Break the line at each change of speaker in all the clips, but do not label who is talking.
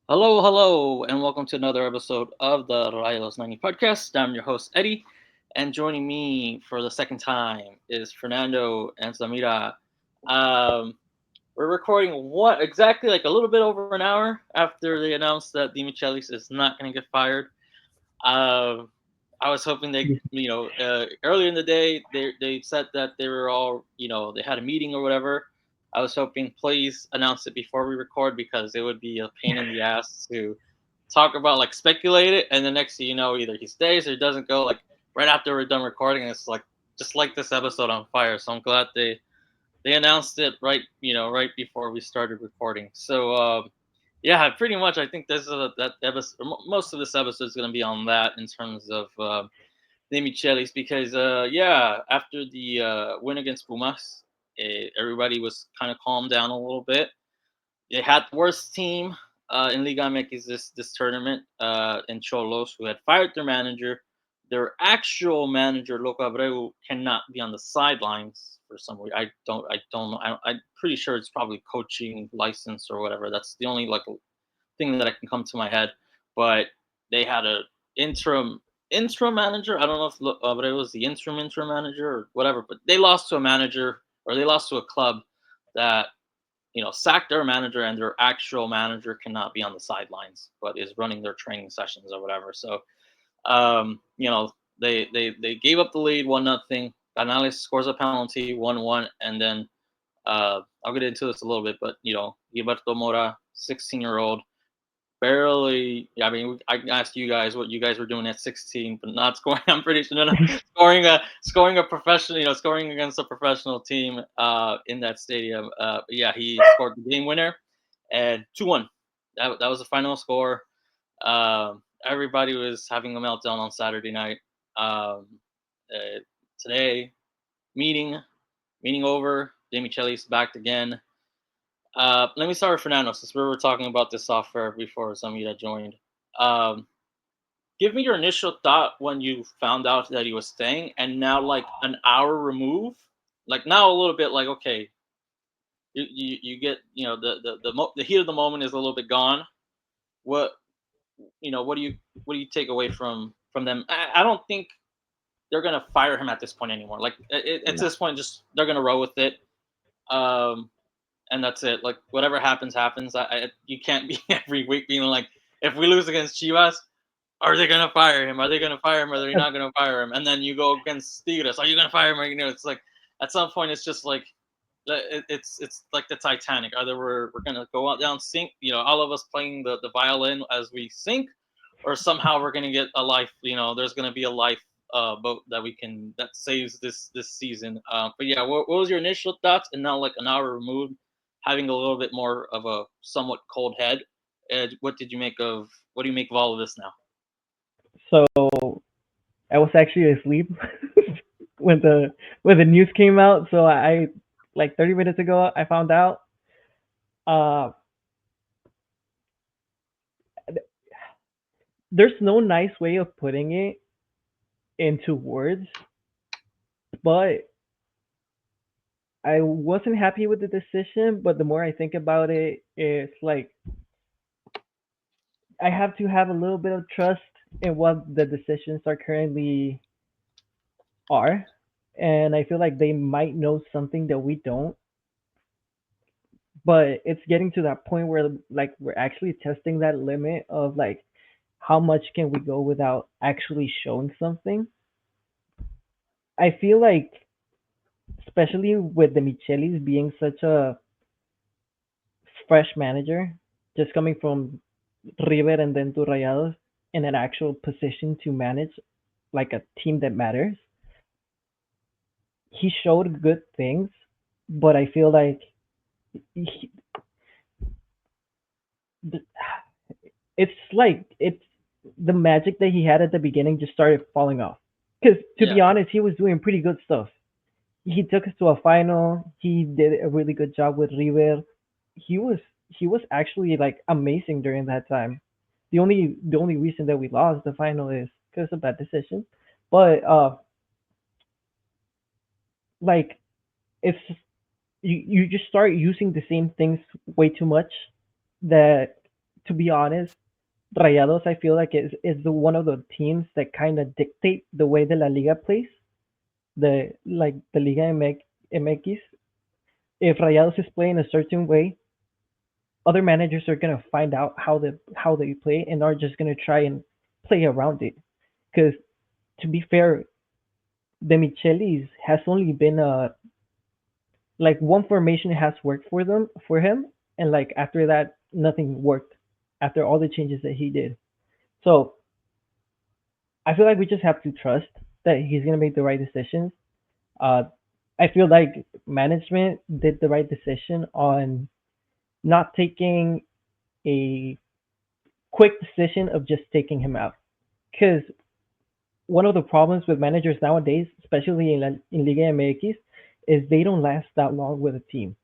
Hello, hello, and welcome to another episode of the Rayados90 podcast. I'm your host, Eddie, and joining me for the second time is Fernando and Samira. Um, we're recording what exactly like a little bit over an hour after they announced that Demichelis is not going to get fired. Um, I was hoping earlier in the day they said that they were all they had a meeting or whatever. I was hoping please announce it before we record because it would be a pain in the ass to talk about like speculate it, and the next thing you know, either he stays or he doesn't go. Like right after we're done recording, it's like just like this episode on fire. So I'm glad they announced it right before we started recording. So yeah, pretty much. I think this is that episode. Most of this episode is going to be on that in terms of Demichelis because yeah, after the win against Pumas, everybody was kind of calmed down a little bit. They had the worst team in Liga MX this tournament in Xolos, who had fired their manager. Their actual manager, Loco Abreu, cannot be on the sidelines for some reason. I don't know. I'm pretty sure it's probably coaching license or whatever. That's the only like thing that I can come to my head. But they had a interim manager. I don't know if Abreu was the interim manager or whatever. But they lost to a manager, or they lost to a club that sacked their manager, and their actual manager cannot be on the sidelines, but is running their training sessions or whatever. So, they gave up the lead 1-0. Canales scores a penalty 1-1, and then I'll get into this a little bit, but Gilberto Mora, 16-year-old, barely. Yeah, I mean, I asked you guys what you guys were doing at 16, but not scoring. I'm pretty sure not scoring a professional, scoring against a professional team in that stadium. But yeah, he scored the game winner, and 2-1. That was the final score. Everybody was having a meltdown on Saturday night. Today, meeting meeting over. Demichelis back again. Let me start with Fernando, since we were talking about this software before Samira joined. Um, Give me your initial thought when you found out that he was staying, and now like an hour remove, like now a little bit like okay, you get the heat of the moment is a little bit gone. What what do you take away from them? I don't think they're gonna fire him at this point anymore. Like at
No.
this point, just they're gonna roll with it. Um, and that's it. Like whatever happens, happens. You can't be every week being like, if we lose against Chivas, are they gonna fire him? Are they gonna fire him? Or are they not gonna fire him? And then you go against Tigres, are you gonna fire him? Or, it's like at some point it's just like it's like the Titanic. Either we're gonna go out down sink, all of us playing the violin as we sink, or somehow we're gonna get a life. There's gonna be a life boat that saves this season. But yeah, what was your initial thoughts? And now like an hour removed, having a little bit more of a somewhat cold head. What do you make of all of this now?
So I was actually asleep when the news came out. So I like 30 minutes ago I found out. Uh, there's no nice way of putting it into words, but I wasn't happy with the decision. But the more I think about it, it's like I have to have a little bit of trust in what the decisions are currently are, and I feel like they might know something that we don't, but it's getting to that point where like we're actually testing that limit of like how much can we go without actually showing something. I feel like especially with the Michelis being such a fresh manager, just coming from River and then to Rayados in an actual position to manage like a team that matters, he showed good things, but I feel like he, it's like it's the magic that he had at the beginning just started falling off. Because to
Yeah,
be honest, he was doing pretty good stuff. He took us to a final. He did a really good job with River. He was actually like amazing during that time. The only reason that we lost the final is because of that decision. But like it's you just start using the same things way too much that to be honest, Rayados, I feel like is one of the teams that kind of dictate the way the La Liga plays. The Liga MX. If Rayados is playing a certain way, other managers are gonna find out how they play and are just gonna try and play around it. Because to be fair, Demichelis has only been like one formation has worked for him, and like after that nothing worked after all the changes that he did. So I feel like we just have to trust that he's gonna make the right decisions. Uh, I feel like management did the right decision on not taking a quick decision of just taking him out. Because one of the problems with managers nowadays, especially in Liga MX, is they don't last that long with a team.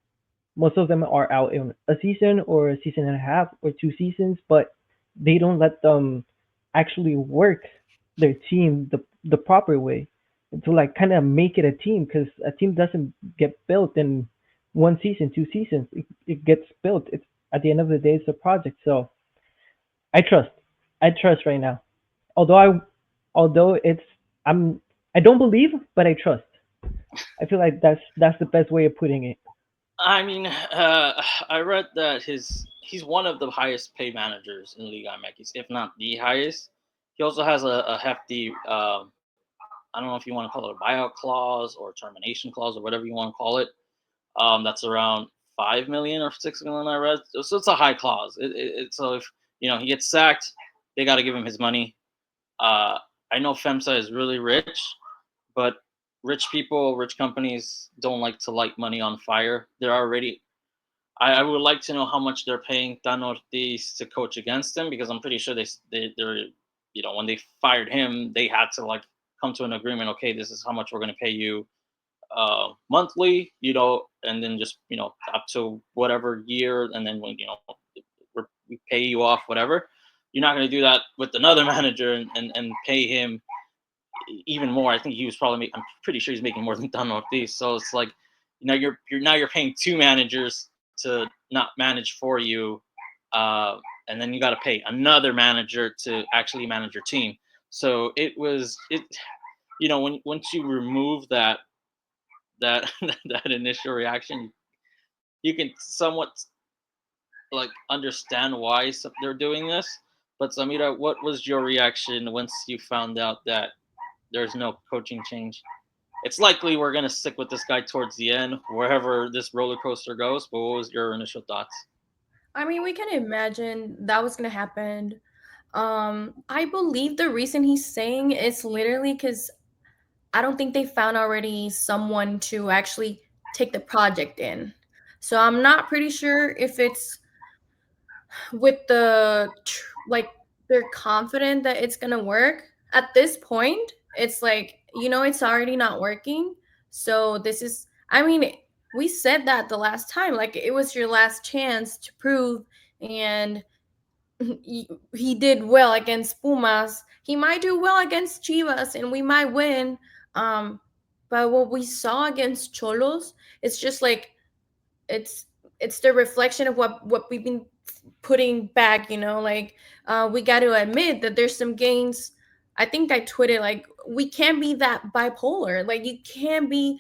Most of them are out in a season or a season and a half or 2 seasons, but they don't let them actually work their team the proper way to like kind of make it a team because a team doesn't get built in 1 season, 2 seasons. It gets built. It's at the end of the day, it's a project. So I trust. I trust right now. Although although it's I'm, I don't believe, but I trust. I feel like that's the best way of putting it.
I mean, I read that he's one of the highest paid managers in Liga MX, if not the highest. He also has a hefty, I don't know if you want to call it a buyout clause or termination clause or whatever you want to call it. That's around 5 million or 6 million. I read, so it's a high clause. So if he gets sacked, they got to give him his money. I know FEMSA is really rich, but rich people, rich companies don't like to light money on fire. They're already. I would like to know how much they're paying Dan Ortiz to coach against him because I'm pretty sure they're when they fired him, they had to like come to an agreement. Okay, this is how much we're going to pay you monthly, and then just up to whatever year, and then when we pay you off whatever. You're not going to do that with another manager and pay him even more. I think he was probably I'm pretty sure he's making more than Dan Ortiz. So it's like you're paying two managers to not manage for you, and then you got to pay another manager to actually manage your team. So it when once you remove that that initial reaction, you can somewhat like understand why they're doing this. But Samira, what was your reaction once you found out that there's no coaching change? It's likely we're gonna stick with this guy towards the end, wherever this roller coaster goes. But what was your initial thoughts?
I mean, we can imagine that was gonna happen. I believe the reason he's saying is literally because I don't think they found already someone to actually take the project in. So I'm not pretty sure if it's with like they're confident that it's gonna work. At this point, it's like it's already not working. So this is, I mean, we said that the last time, like it was your last chance to prove, and he did well against Pumas. He might do well against Chivas, and we might win. Um, but what we saw against Xolos, it's just like it's it's the reflection of what we've been putting back. Like we got to admit that there's some gains. I think I tweeted like we can't be that bipolar. Like you can't be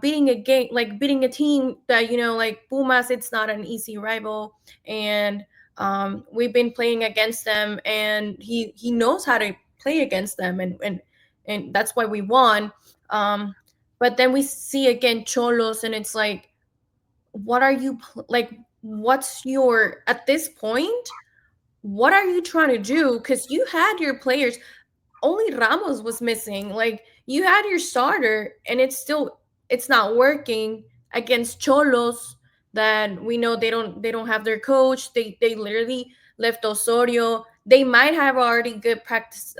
beating a game, like beating a team that like Pumas. It's not an easy rival, and we've been playing against them, and he knows how to play against them, and that's why we won. Um, but then we see again Cholos, and it's like, what are you like? What's your at this point? What are you trying to do? Because you had your players, only Ramos was missing. Like you had your starter, and it's not working against Cholos. That we know they don't have their coach. They literally left Osorio. They might have already good practice.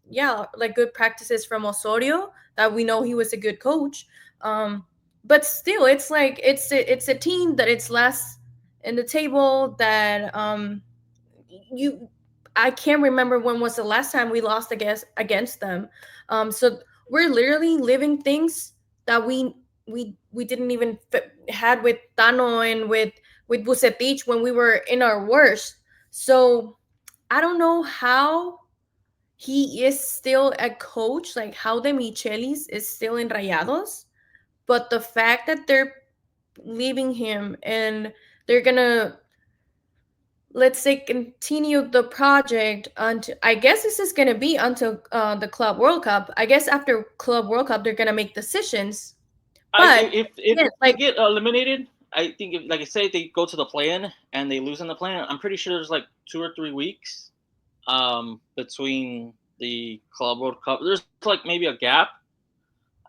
Yeah, like good practices from Osorio that we know he was a good coach. But still, it's like it's a team that it's last in the table that you I can't remember when was the last time we lost against them. So we're literally living things that we didn't even had with Tano and with Bucetich when we were in our worst. So I don't know how he is still a coach, like how Demichelis is still in Rayados, but the fact that they're leaving him and they're gonna, let's say, continue the project until, I guess this is gonna be until the Club World Cup. I guess after Club World Cup they're gonna make decisions. But
If
yeah,
they
like
get eliminated, I think if, like I say, they go to the play-in and they lose in the play-in, I'm pretty sure there's like 2 or 3 weeks between the Club World Cup. There's like maybe a gap.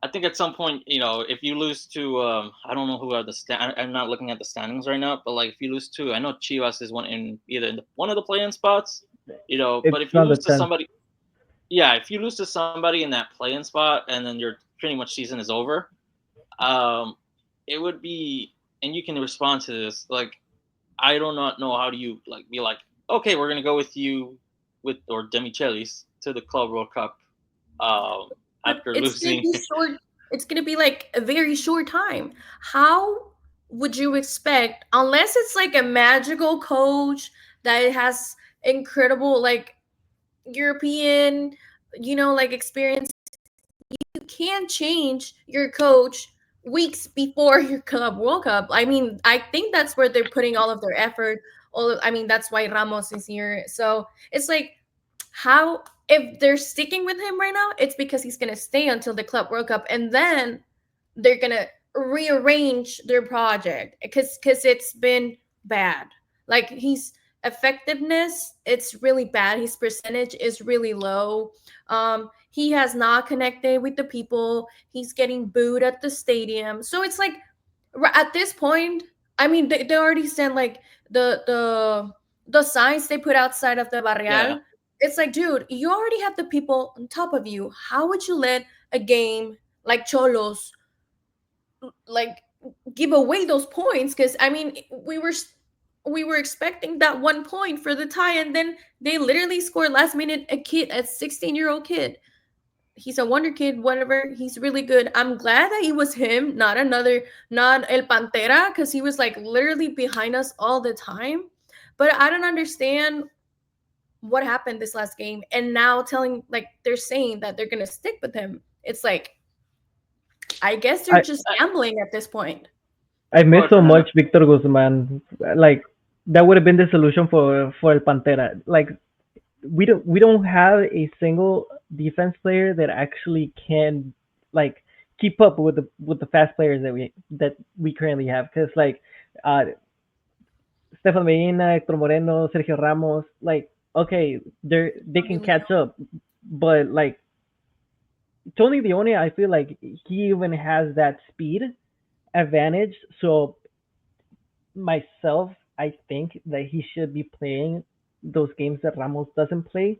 I think at some point, if you lose to, I don't know who are the I'm not looking at the standings right now, but like if you lose to, I know Chivas is one of the play-in spots,
It's
but if you
on the
lose to
10th.
somebody, yeah, if you lose to somebody in that play-in spot, and then your pretty much season is over, um, it would be, and you can respond to this, like, I do not know how do you like be like, okay, we're gonna go with you with or Demichelis to the Club World Cup
but
after
it's gonna
losing.
be short. It's gonna be like a very short time. How would you expect, unless it's like a magical coach that has incredible like European, like experience, you can change your coach weeks before your Club World Cup. I mean, I think that's where they're putting all of their effort. I mean, that's why Ramos is here. So it's like, how, if they're sticking with him right now, it's because he's gonna stay until the Club World Cup, and then they're gonna rearrange their project because it's been bad. Like his effectiveness, it's really bad. His percentage is really low. He has not connected with the people. He's getting booed at the stadium. So it's like, at this point, I mean, they already sent like the signs they put outside of the
Yeah,
barrial. It's like, dude, you already have the people on top of you. How would you let a game like Xolos like give away those points? Because I mean, we were expecting that 1 point for the tie, and then they literally scored last minute. A 16-year-old kid. He's a wonder kid, whatever. He's really good. I'm glad that it was him, not El Pantera, because he was like literally behind us all the time. But I don't understand what happened this last game, and now telling, like, they're saying that they're gonna stick with him. It's like, I guess they're
I
just
I,
gambling at this point.
I
go
miss
ahead,
so
Fernando.
much Victor Guzman. Like that would have been the solution for El Pantera. Like we don't have a single defense player that actually can like keep up with the fast players that we currently have. Because like uh, Stefan Medina, Hector Moreno, Sergio Ramos, like okay, they can catch up, but like Tony Leone, I feel like he even has that speed advantage. So myself, I think that he should be playing those games that Ramos doesn't play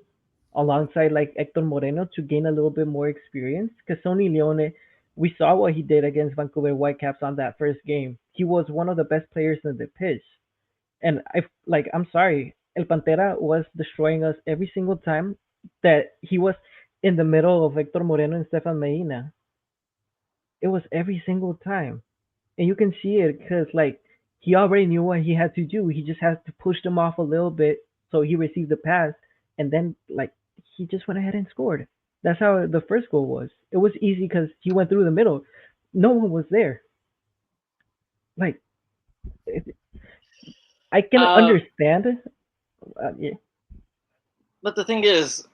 alongside like Hector Moreno to gain a little bit more experience. Because Tony Leone, we saw what he did against Vancouver Whitecaps on that first game. He was one of the best players in the pitch. And I'm sorry, El Pantera was destroying us every single time that he was in the middle of Hector Moreno and Stefan Medina. It was every single time. And you can see it because like he already knew what he had to do. He just has to push them off a little bit so he received the pass, and then like he just went ahead and scored. That's how the first goal was. It was easy because he went through the middle. No one was there. Like it, I can
Uh,
understand. Yeah,
but the thing is,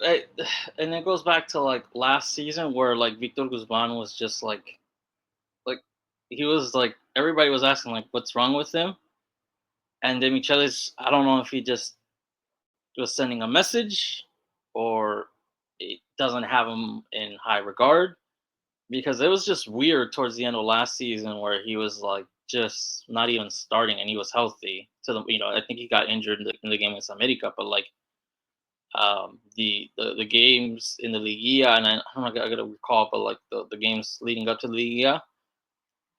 and it goes back to like last season where like Victor Guzman was just like he was like everybody was asking like what's wrong with him, and Demichelis, I don't know if he just was sending a message or it doesn't have him in high regard because it was just weird towards the end of last season where he was like just not even starting and he was healthy to the I think he got injured in the game against America, but like the games in the Liga, and I'm not gonna recall, but like the games leading up to the Liga,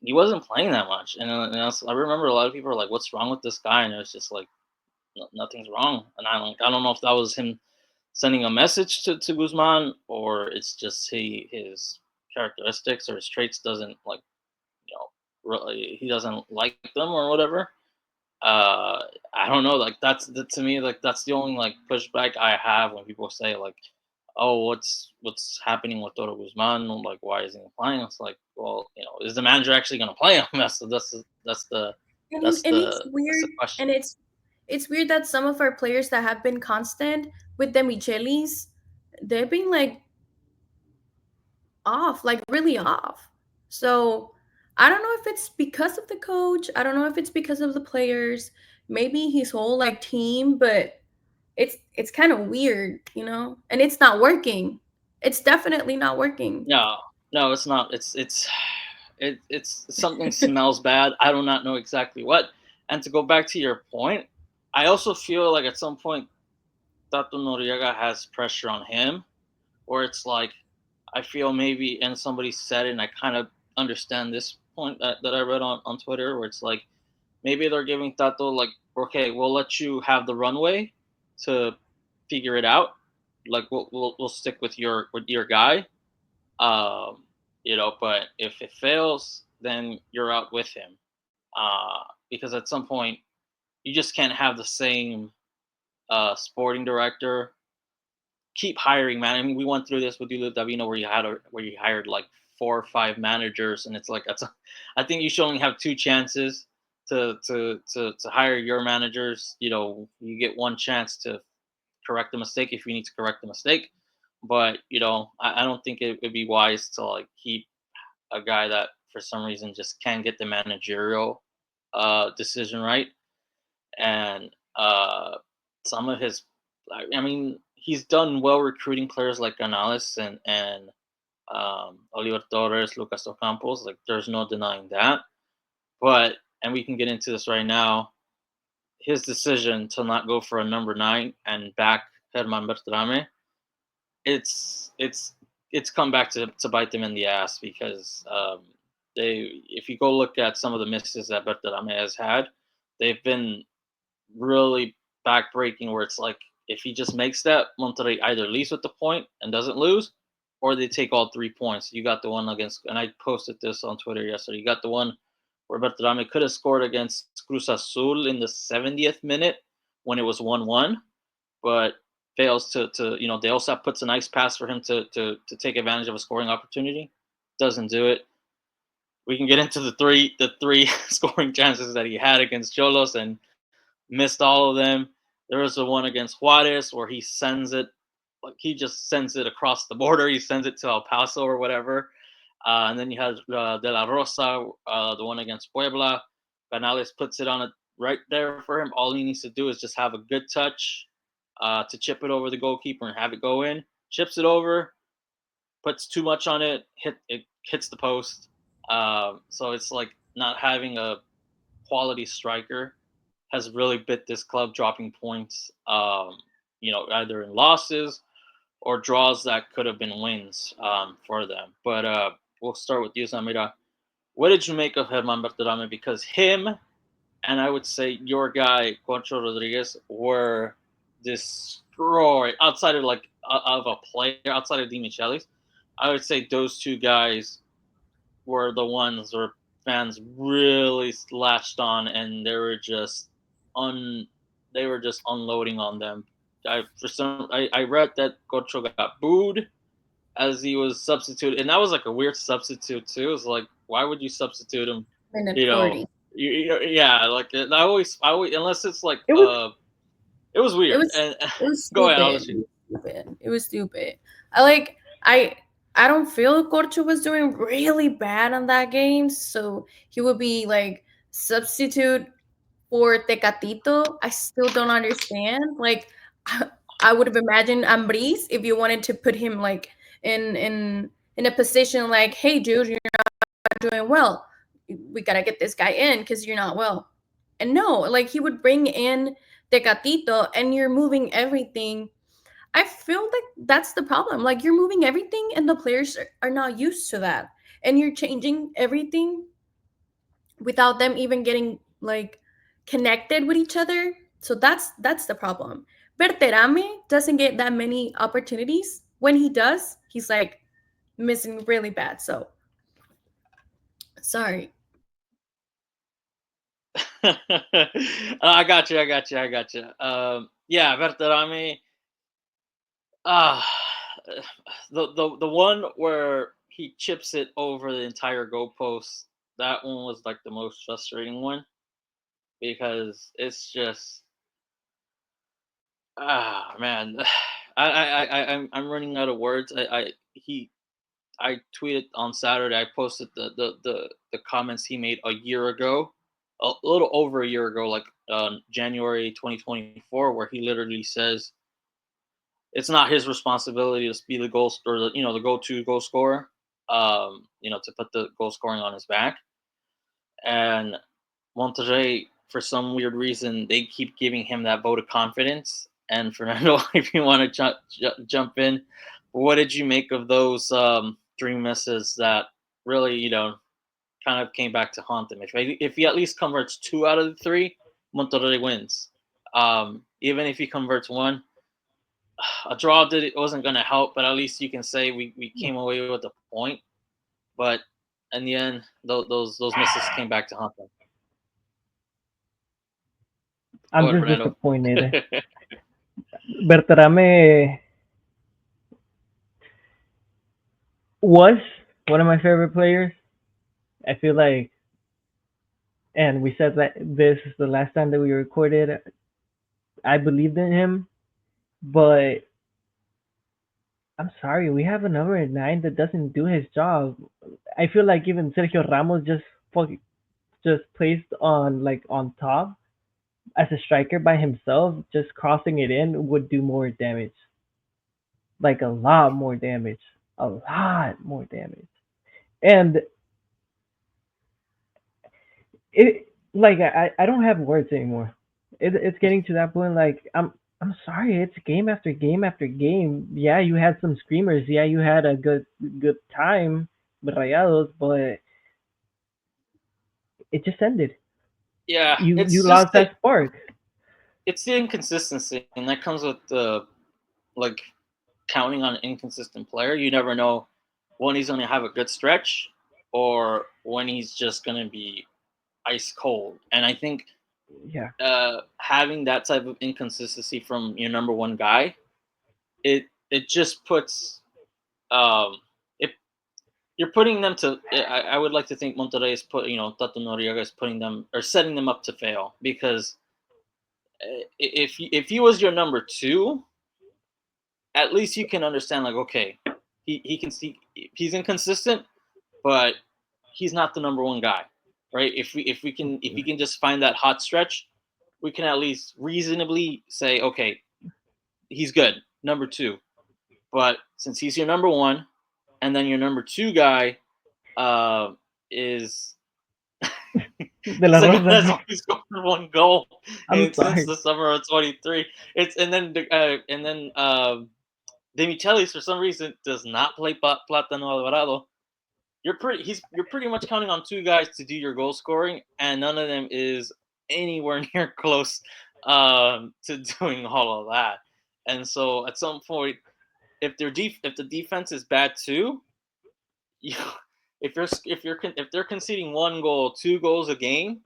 he wasn't playing that much, I remember a lot of people were like, "What's wrong with this guy?" And it was just like nothing's wrong, and I don't know if that was him sending a message to Guzman or it's just his characteristics or his traits doesn't like really he doesn't like them or whatever. uh I don't know, like to me, like that's the only like pushback I have when people say like, oh, what's happening with Toro Guzman, like why isn't he playing? It's like, well, is the manager actually going to play him?
And it's
That's
weird,
the question.
and it's weird that some of our players that have been constant with Demichelis, they've been like off, like really off. So I don't know if it's because of the coach. I don't know if it's because of the players. Maybe his whole like team, but it's kind of weird, and it's not working. It's definitely not working.
No, no, it's not. It's something smells bad. I do not know exactly what. And to go back to your point, I also feel like at some point Tato Noriega has pressure on him, where it's like, I feel maybe, and somebody said it, and I kind of understand this point that I read on Twitter, where it's like maybe they're giving Tato like, okay, we'll let you have the runway to figure it out. Like we'll stick with your guy, um, but if it fails, then you're out with him. Because at some point, you just can't have the same sporting director keep hiring, man. I mean, we went through this with Julio Davino, where you hired like 4 or 5 managers, and it's like I think you should only have 2 chances to hire your managers. You get one chance to correct the mistake if you need to correct the mistake. But I don't think it would be wise to like keep a guy that for some reason just can't get the managerial decision right. And some of his, I mean, he's done well recruiting players like Canales and Oliver Torres, Lucas Ocampos. Like, there's no denying that. But and we can get into this right now. His decision to not go for a number 9 and back German Berterame, it's it's come back to bite them in the ass because if you go look at some of the misses that Berterame has had, they've been really backbreaking, where it's like if he just makes that, Monterrey either leaves with the point and doesn't lose, or they take all 3 points. You got the one against, and I posted this on Twitter yesterday. You got the one where Bertrame could have scored against Cruz Azul in the 70th minute when it was 1-1, but fails to De Osa puts a nice pass for him to take advantage of a scoring opportunity. Doesn't do it. We can get into the three scoring chances that he had against Xolos and missed all of them. There was the one against Juarez where he sends it, like he just sends it across the border. He sends it to El Paso or whatever. And then you had De La Rosa, the one against Puebla. Canales puts it on it right there for him. All he needs to do is just have a good touch to chip it over the goalkeeper and have it go in. Chips it over, puts too much on it, it hits the post. So it's like not having a quality striker has really bit this club, dropping points, either in losses or draws that could have been wins for them. But we'll start with you, Samira. What did you make of German Berterame? Because him and I would say your guy, Concho Rodriguez, were destroyed outside of of a player, outside of Demichelis. I would say those 2 guys were the ones where fans really latched on, and un they were just unloading on them. I read that Gocho got booed as he was substituted, and that was like a weird substitute too. It's like, why would you substitute him?
Minute
You know,
40.
yeah, like I always unless it's like
It was
it was
It
weird.
was
And
it was
go ahead, I'll
stupid.
let
It
you.
was stupid. It was stupid. I like I don't feel Corcho was doing really bad on that game, so he would be like substitute for Tecatito. I still don't understand. Like I would have imagined Ambris if you wanted to put him like in a position like, hey dude, you're not doing well. We gotta get this guy in because you're not well. And no, like he would bring in Tecatito and you're moving everything. I feel like that's the problem. Like you're moving everything and the players are not used to that. And you're changing everything without them even getting like connected with each other. So that's the problem. Berterame doesn't get that many opportunities. When he does, he's like missing really bad. So sorry.
I got you. I got you. I got you. Yeah, Berterame. Ah, the one where he chips it over the entire goalpost. That one was like the most frustrating one because it's just man, I'm running out of words. I tweeted on Saturday. I posted the comments he made a year ago, a little over a year ago, like January 2024, where he literally says it's not his responsibility to be the goal or the go-to goal scorer. To put the goal scoring on his back. And Monterrey, for some weird reason, they keep giving him that vote of confidence. And Fernando, if you want to jump in, what did you make of those three misses that really, kind of came back to haunt him? If he at least converts 2 out of the 3, Monterrey wins. Even if he converts 1, a draw it wasn't going to help, but at least you can say we came away with a point. But in the end, those misses came back to haunt them. Go
I'm
ahead,
just
Fernando.
disappointed. Berterame was one of my favorite players. I feel like, and we said that this is the last time that we recorded. I believed in him, but I'm sorry, we have a number 9 that doesn't do his job. I feel like even Sergio Ramos just placed on top as a striker by himself, just crossing it in would do more damage. Like a lot more damage. A lot more damage. And I don't have words anymore. It's getting to that point. Like I'm sorry. It's game after game after game. Yeah, you had some screamers. Yeah, you had a good time with Rayados, but it just ended.
Yeah,
You
it's just
lost that spark.
it's the inconsistency, and that comes with the like counting on an inconsistent player. You never know when he's going to have a good stretch or when he's just going to be ice cold. And I think
Yeah,
having that type of inconsistency from your number one guy, it just puts it you're putting them to. I would like to think Monterrey is Tato Noriega is putting them or setting them up to fail because if he was your number 2, at least you can understand like okay, he can see he's inconsistent, but he's not the number 1 guy, right? If we can just find that hot stretch, we can at least reasonably say okay, he's good, number 2. But since he's your number 1, and then your number 2 guy is
De
the
La
second
Rosa.
has only scored 1 goal
I'm
since
sorry.
the summer of 23. It's and then Demichelis for some reason does not play Platano Alvarado. You're pretty much counting on 2 guys to do your goal scoring, and none of them is anywhere near close to doing all of that. And so at some point, if if the defense is bad too, you, if they're conceding 1 goal, 2 goals a game,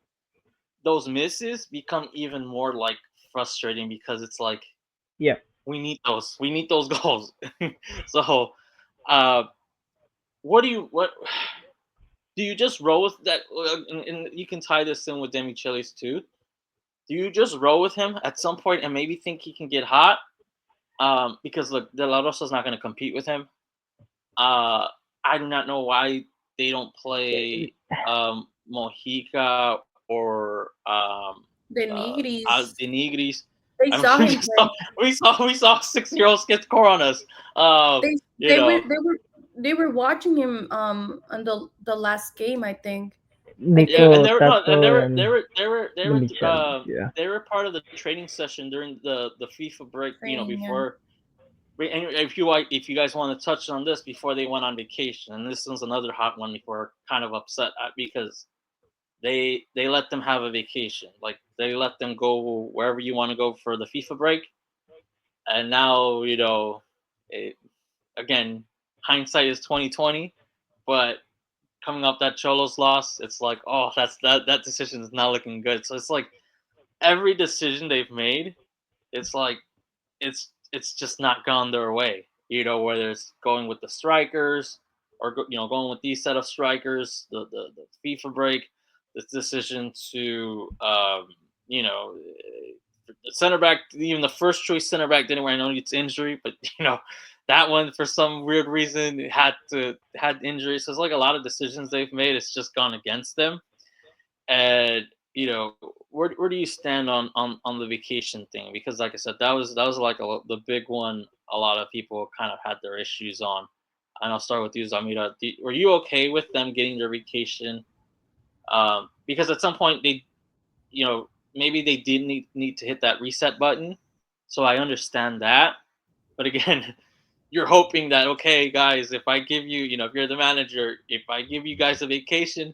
those misses become even more like frustrating because it's like
Yeah.
we need those goals. So, uh, what do you just roll with that? And you can tie this in with Demichelis too. Do you just roll with him at some point and maybe think he can get hot? Because look, De La Rosa's not going to compete with him. I do not know why they don't play Mojica or
The Nigris.
the Nigris.
They
I mean,
saw him play.
we saw 6-year-olds get score on us.
They
You
they were
know,
they were they were watching him on the last game, I think. I
yeah,
think
and
Nico, Tato, and Demichelis. Yeah.
they were part of the training session during the FIFA break.
training, yeah.
Before. And if you guys want to touch on this before they went on vacation, and this one's another hot one, we're kind of upset at because they let them have a vacation, like they let them go wherever you want to go for the FIFA break, and now it, again hindsight is 2020, but coming off that Xolos loss, it's like, oh, that decision is not looking good. So it's like every decision they've made, it's like it's just not gone their way. Whether it's going with the strikers or going with these set of strikers, the FIFA break, the decision to you know the center back, even the first choice center back didn't. I know it's injury, but that one for some weird reason had injury. So it's like a lot of decisions they've made. It's just gone against them. And where do you stand on the vacation thing? Because like I said, that was like the big one. A lot of people kind of had their issues on. And I'll start with you, Zamira. Were you okay with them getting their vacation? Because at some point maybe they did need to hit that reset button. So I understand that. But again, you're hoping that, okay, guys, if I give you, if you're the manager, if I give you guys a vacation,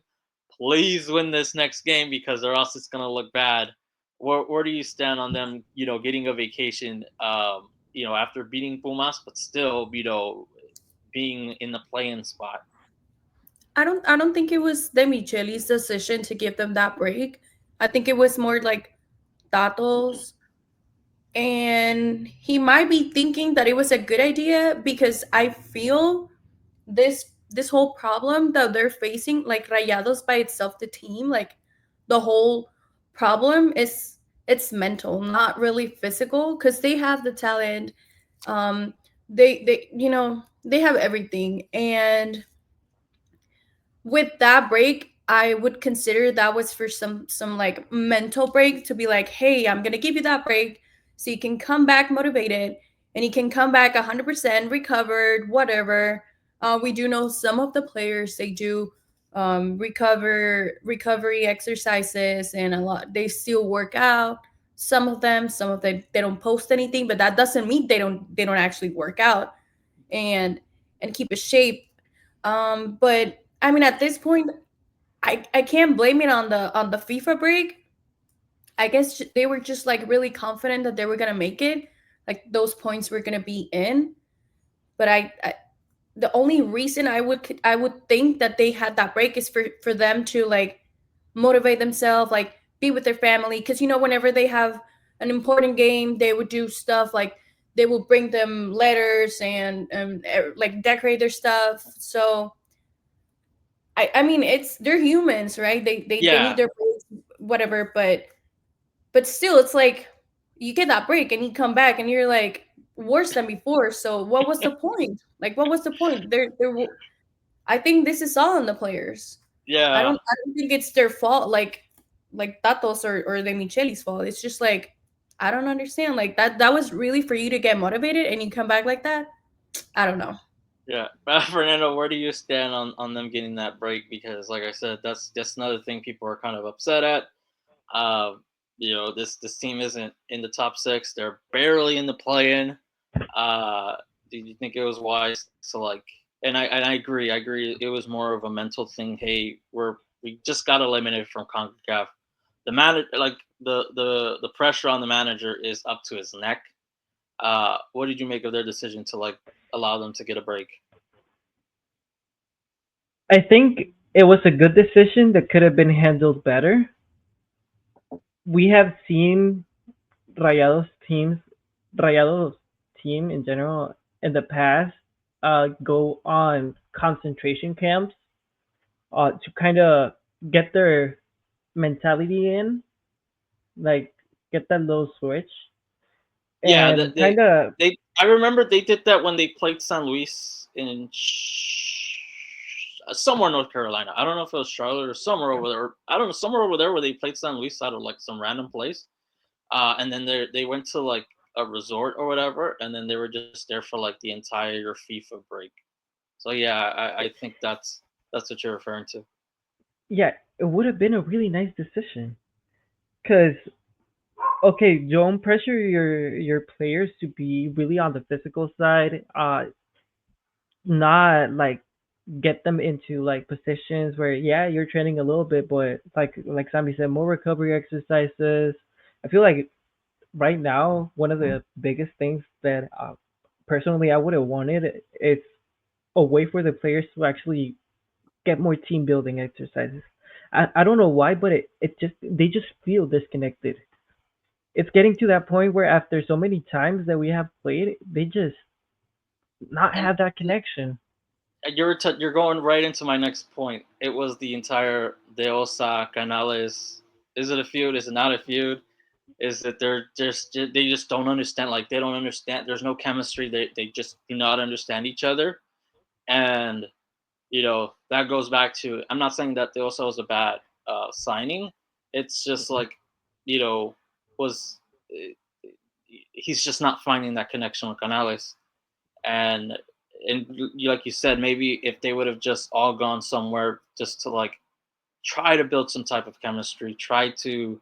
please win this next game, because or else it's gonna look bad. Where do you stand on them, getting a vacation, after beating Pumas, but still, being in the play-in spot?
I don't think it was Demichelis' decision to give them that break. I think it was more like Tato's, and he might be thinking that it was a good idea because I feel this whole problem that they're facing, like Rayados by itself, the team, like the whole problem is it's mental, not really physical, because they have the talent. Um, they have everything, and with that break, I would consider that was for some like mental break, to be like, hey, I'm gonna give you that break so you can come back motivated and you can come back 100% recovered, whatever. We do know some of the players, they do recovery exercises, and a lot they still work out. Some of them they don't post anything, but that doesn't mean they don't actually work out and keep a shape. But I mean, at this point, I can't blame it on the FIFA break. I guess they were just like really confident that they were gonna make it, like those points were gonna be in. But the only reason I would think that they had that break is for them to like motivate themselves, like be with their family. Because whenever they have an important game, they would do stuff like they will bring them letters and like decorate their stuff. So I mean, they're humans, right? They need
Yeah,
their breaks, whatever. But still, it's like you get that break and you come back and you're like worse than before. So what was the point? Like, what was the point? I think this is all on the players. I
yeah,
don't I don't think it's their fault. Like Tatos or the Micheli's fault. It's just like I don't understand. Like that was really for you to get motivated and you come back like that. I don't know.
yeah. Fernando, where do you stand on them getting that break? Because like I said, that's another thing people are kind of upset at. This team isn't in the top six. They're barely in the play-in. Do you think it was wise to like? And I agree. I agree. It was more of a mental thing. Hey, we just got eliminated from Concacaf. The man, like the pressure on the manager is up to his neck. What did you make of their decision to like allow them to get a break?
I think it was a good decision that could have been handled better. We have seen Rayados teams, Rayados team in general in the past, go on concentration camps, to kind of get their mentality in, like get that little switch,
Yeah,
and kind of
they. I remember they did that when they played San Luis in somewhere North Carolina. I don't know if it was Charlotte or somewhere over there. I don't know, somewhere over there where they played San Luis out of like some random place. And then they went to like a resort or whatever, and then they were just there for like the entire FIFA break. So yeah, I think that's what you're referring to.
yeah, it would have been a really nice decision. Cause okay, don't pressure your players to be really on the physical side. Not like get them into like positions where yeah you're training a little bit, but like Sammy said, more recovery exercises. I feel like right now one of the biggest things that personally I would have wanted is a way for the players to actually get more team building exercises. I don't know why, but it just they just feel disconnected. It's getting to that point where after so many times that we have played, they just not
And
have that connection.
you're going right into my next point. It was the entire Deosa Canales. Is it a feud? Is it not a feud? Is that they just don't understand. Like they don't understand. There's no chemistry. They just do not understand each other. And that goes back to. I'm not saying that Deosa was a bad signing. It's just like you know was he's just not finding that connection with Canales. And like you said, maybe if they would have just all gone somewhere just to like try to build some type of chemistry, try to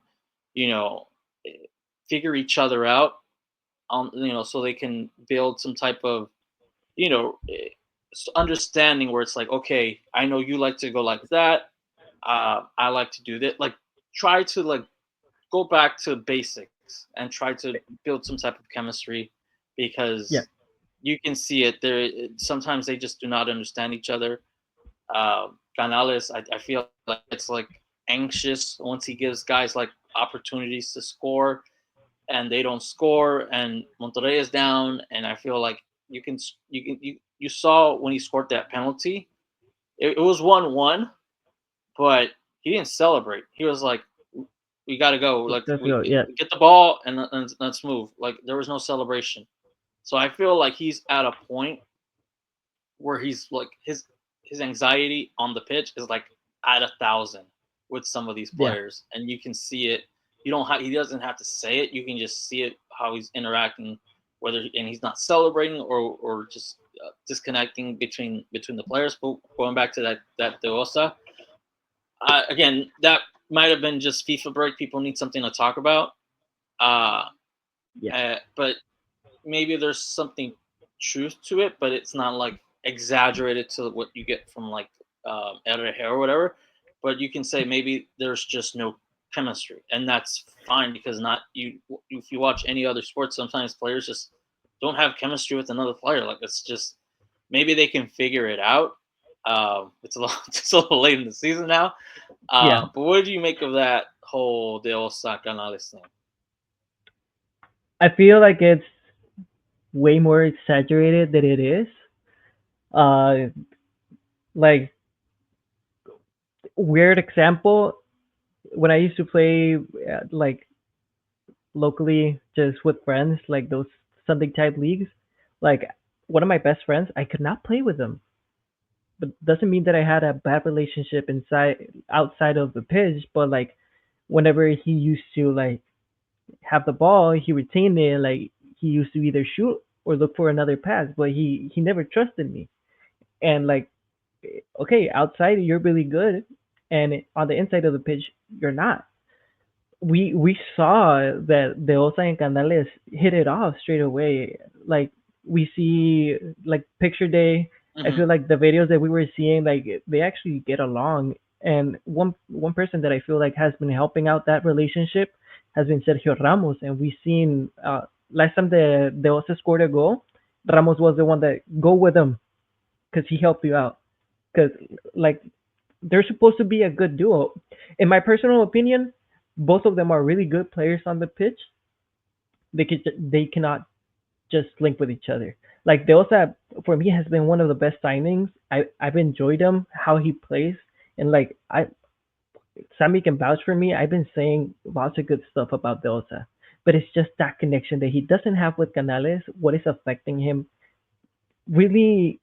you know eh, figure each other out on so they can build some type of you know eh, understanding where it's like, okay, I know you like to go like that, I like to do that, like try to like go back to basics and try to build some type of chemistry
Yeah,
because you can see it there. Sometimes they just do not understand each other. Canales, I feel like it's like anxious once he gives guys like opportunities to score and they don't score and Monterrey is down, and I feel like you saw when he scored that penalty, it was 1-1, but he didn't celebrate. He was like, we got to go, like
let's
we
go. Yeah,
get the ball and let's move. Like there was no celebration. So I feel like he's at a point where he's like his anxiety on the pitch is like at 1,000 with some of these
yeah,
players, and you can see it. You don't have he doesn't have to say it. You can just see it how he's interacting, and he's not celebrating or just disconnecting between the players. But going back to that Deosa, again, that might have been just FIFA break. People need something to talk about. Uh,
yeah,
but maybe there's something truth to it, but it's not like exaggerated to what you get from like Herrera or whatever. But you can say maybe there's just no chemistry, and that's fine because not you. If you watch any other sports, sometimes players just don't have chemistry with another player. Like it's just maybe they can figure it out. It's a little it's a little late in the season now.
yeah.
But what do you make of that whole De Osa Canales thing?
I feel like it's way more exaggerated than it is. Uh, like weird example when I used to play like locally just with friends, like those Sunday type leagues. Like one of my best friends, I could not play with them, but doesn't mean that I had a bad relationship inside outside of the pitch. But like whenever he used to like have the ball, he retained it. Like he used to either shoot or look for another pass, but he never trusted me. And like, okay, outside you're really good, and on the inside of the pitch you're not. We saw that the Osa and Canales hit it off straight away. Like we see like picture day. I
Mm-hmm.
feel like the videos that we were seeing, like they actually get along. And one person that I feel like has been helping out that relationship has been Sergio Ramos, and we've seen last time the Osa scored a goal, Ramos was the one that go with him because he helped you out. Because like they're supposed to be a good duo. In my personal opinion, both of them are really good players on the pitch. They cannot just link with each other. Like Deosa for me has been one of the best signings. I've enjoyed him how he plays, and like I Sammy can vouch for me. I've been saying lots of good stuff about Deosa, but it's just that connection that he doesn't have with Canales. What is affecting him really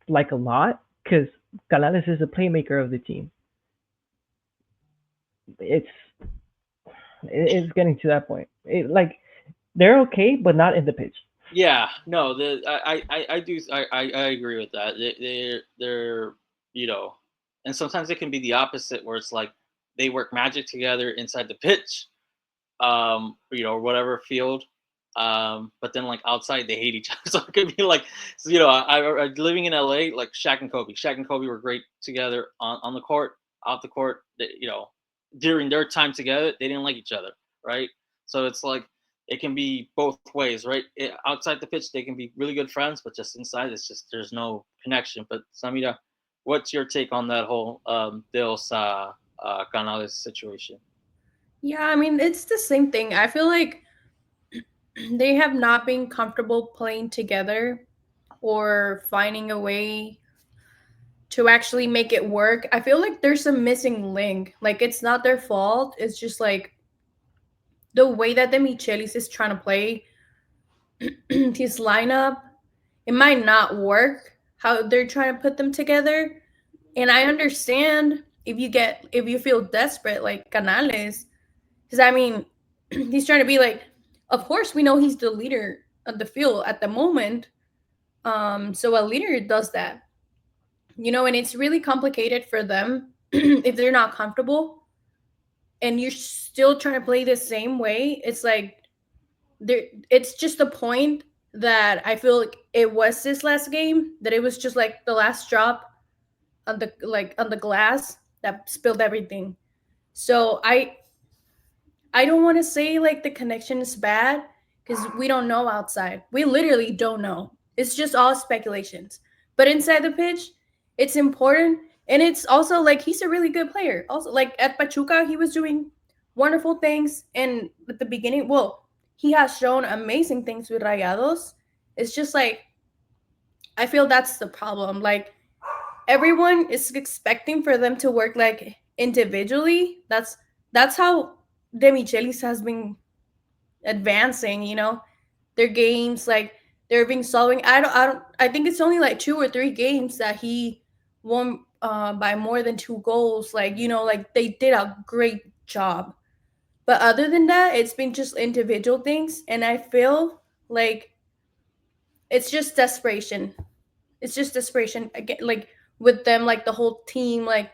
like a lot because Canales is the playmaker of the team. It's it's getting to that point. Like they're okay, but not in the pitch.
Yeah, no, I do I agree with that. They're and sometimes it can be the opposite where it's like they work magic together inside the pitch, or whatever field, but then like outside they hate each other. So it could be like, so, I living in LA, like Shaq and Kobe were great together on the court, off the court. During their time together, they didn't like each other, right? So it's like it can be both ways, right? Outside the pitch, they can be really good friends, but just inside, it's just there's no connection. But Samira, what's your take on that whole Dios Canales situation?
Yeah, I mean, it's the same thing. I feel like they have not been comfortable playing together or finding a way to actually make it work. I feel like there's a missing link. Like it's not their fault. It's just like the way that Demichelis is trying to play his lineup. It might not work how they're trying to put them together. And I understand if you feel desperate like Canales, because I mean, he's trying to be like, of course we know he's the leader of the field at the moment. So a leader does that, and it's really complicated for them if they're not comfortable and you're still trying to play the same way. It's like there, it's just a point that I feel like it was this last game that it was just like the last drop on the glass that spilled everything. So I don't want to say like the connection is bad because we don't know outside. We literally don't know. It's just all speculations. But inside the pitch, it's important. And it's also like he's a really good player. Also, like at Pachuca, he was doing wonderful things. And at the beginning, well, he has shown amazing things with Rayados. It's just like, I feel that's the problem. Like, everyone is expecting for them to work like individually. That's how Demichelis has been advancing. Their games like they're being solving. I think it's only like 2 or 3 games that he won by more than 2 goals. Like they did a great job. But other than that, it's been just individual things, and I feel like it's just desperation. It's just desperation again, like with them, like the whole team, like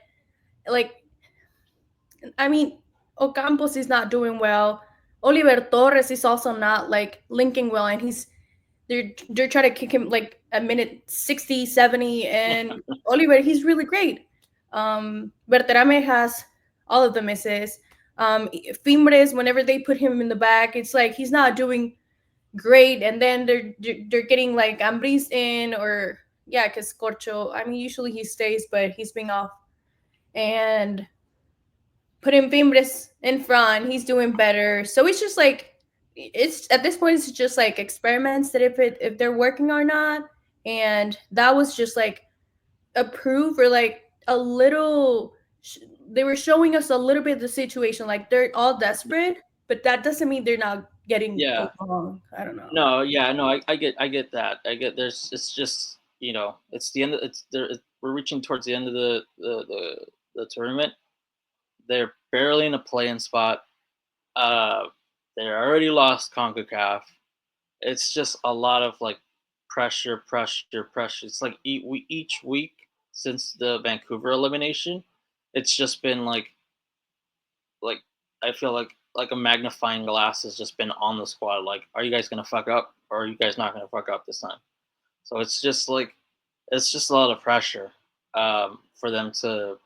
I mean, Ocampos is not doing well. Oliver Torres is also not like linking well, and they're trying to kick him like at minute 60, 70, and Oliver, he's really great. Berterame has all of the misses. Fimbres, whenever they put him in the back, it's like he's not doing great, and then they're getting like Ambris in, or yeah, because Corcho. I mean, usually he stays, but he's being off, and putting Fimbres in front. He's doing better. So it's just like it's at this point it's just like experiments that if they're working or not. And that was just like a proof or like a little they were showing us a little bit of the situation. Like they're all desperate, but that doesn't mean they're not getting
Yeah.
along. I don't know.
No, yeah, no, I get that. I get there's it's just it's the end. It's there. We're reaching towards the end of the tournament. They're barely in a play-in spot. Uh, they already lost Concacaf. It's just a lot of like pressure, pressure, pressure. It's like each week since the Vancouver elimination, it's just been like I feel like a magnifying glass has just been on the squad. Like, are you guys gonna fuck up, or are you guys not gonna fuck up this time? So it's just a lot of pressure for them to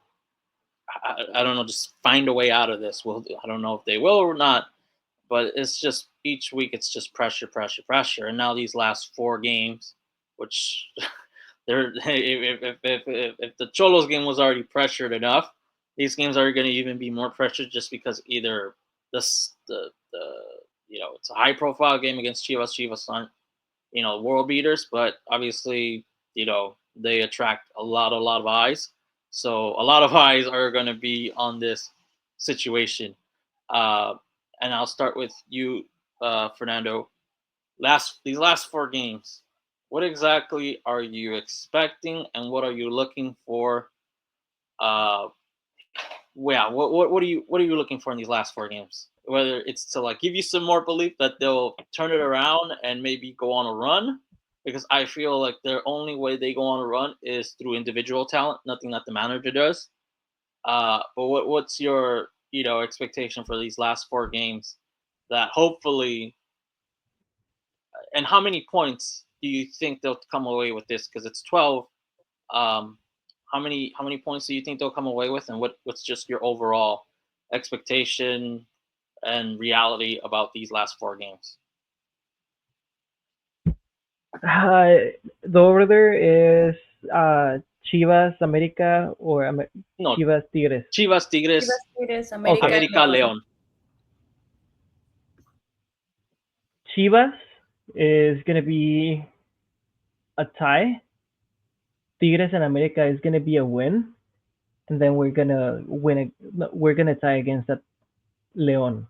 I don't know, just find a way out of this. Well, I don't know if they will or not, but it's just each week it's just pressure, pressure, pressure. And now these last 4 games, which they're if the Xolos game was already pressured enough, these games are going to even be more pressured just because either this the it's a high profile game against Chivas. Chivas aren't world beaters, but obviously they attract a lot of eyes. So a lot of eyes are going to be on this situation. Uh, and I'll start with you, Fernando. These last 4 games, what exactly are you expecting, and what are you looking for? Uh, yeah, what are you looking for in these last 4 games? Whether it's to like give you some more belief that they'll turn it around and maybe go on a run, because I feel like their only way they go on a run is through individual talent, nothing that the manager does. But what's your expectation for these last 4 games that hopefully, and how many points do you think they'll come away with this? Because it's 12. Um, how many points do you think they'll come away with, and what's just your overall expectation and reality about these last 4 games?
Uh, the over there is Chivas, America, or
No,
Chivas, Tigres?
Chivas, Tigres,
Chivas, Tigres,
Okay.
America, and
America,
León.
León.
Chivas is gonna be a tie. Tigres and America is gonna be a win, and then we're gonna win. No, we're gonna tie against that Leon.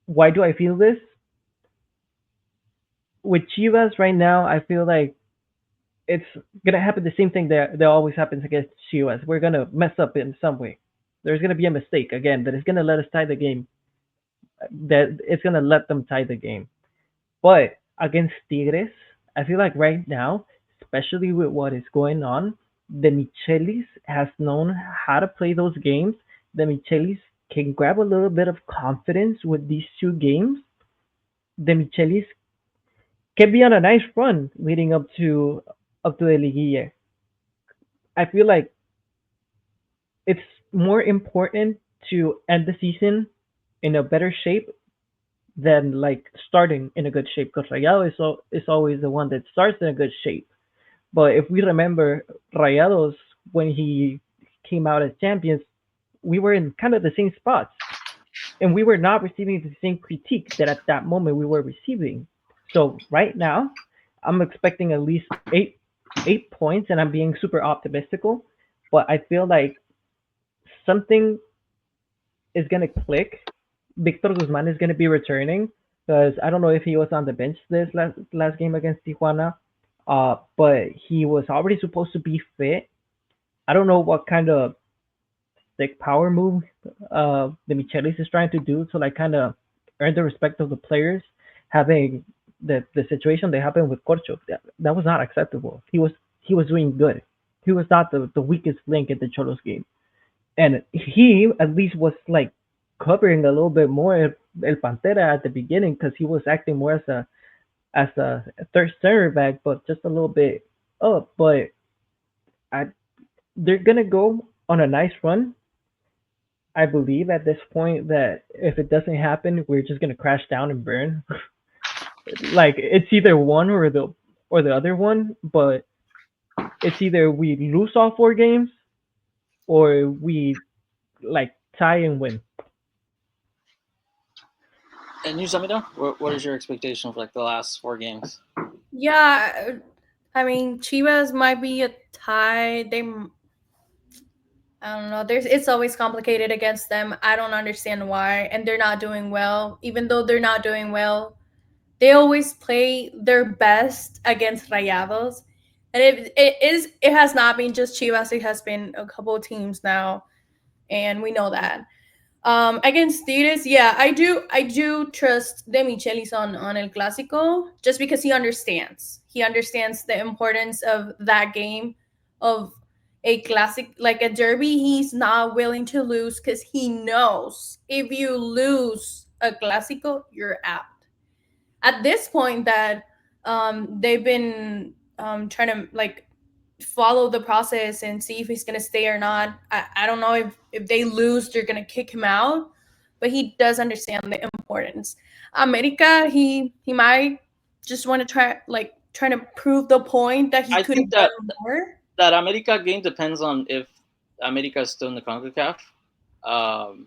Why do I feel this? With Chivas right now, I feel like it's gonna happen the same thing that always happens against Chivas. We're gonna mess up in some way. There's gonna be a mistake again that is gonna let us tie the game. That it's gonna let them tie the game. But against Tigres, I feel like right now, especially with what is going on, Demichelis has known how to play those games. Demichelis can grab a little bit of confidence with these two games. Demichelis can be on a nice run leading up to the Liguilla. I feel like it's more important to end the season in a better shape than like starting in a good shape because Rayado is always the one that starts in a good shape. But if we remember Rayados when he came out as champions, we were in kind of the same spots and we were not receiving the same critique that at that moment we were receiving. So right now, I'm expecting at least eight points, and I'm being super optimistical. But I feel like something is gonna click. Victor Guzman is gonna be returning because I don't know if he was on the bench this last game against Tijuana, but he was already supposed to be fit. I don't know what kind of stick power move the Michelis is trying to do to like kind of earn the respect of the players, having the situation that happened with Corcho. That was not acceptable. He was doing good. He was not the weakest link in the Xolos game, and he at least was like covering a little bit more El Pantera at the beginning because he was acting more as a third center back, but just a little bit up. But I, they're gonna go on a nice run. I believe at this point that if it doesn't happen, we're just gonna crash down and burn. Like it's either one or the other one, but it's either we lose all four games or we like tie and win.
And you, Samira, what is your expectation for like the last 4 games?
Yeah, I mean, Chivas might be a tie. I don't know. It's always complicated against them. I don't understand why, and they're not doing well. Even though they're not doing well, they always play their best against Rayados, and it has not been just Chivas. It has been a couple of teams now, and we know that. Against Tigres, yeah, I do trust Demichelis on El Clásico just because he understands. He understands the importance of that game, of a classic like a derby. He's not willing to lose because he knows if you lose a Clásico, you're out. At this point, that they've been trying to like follow the process and see if he's gonna stay or not. I don't know if they lose, they're gonna kick him out, but he does understand the importance. America, he might just want to trying to prove the point that he
I
could have
think
done more.
that America game depends on if America is still in the Concacaf.
Because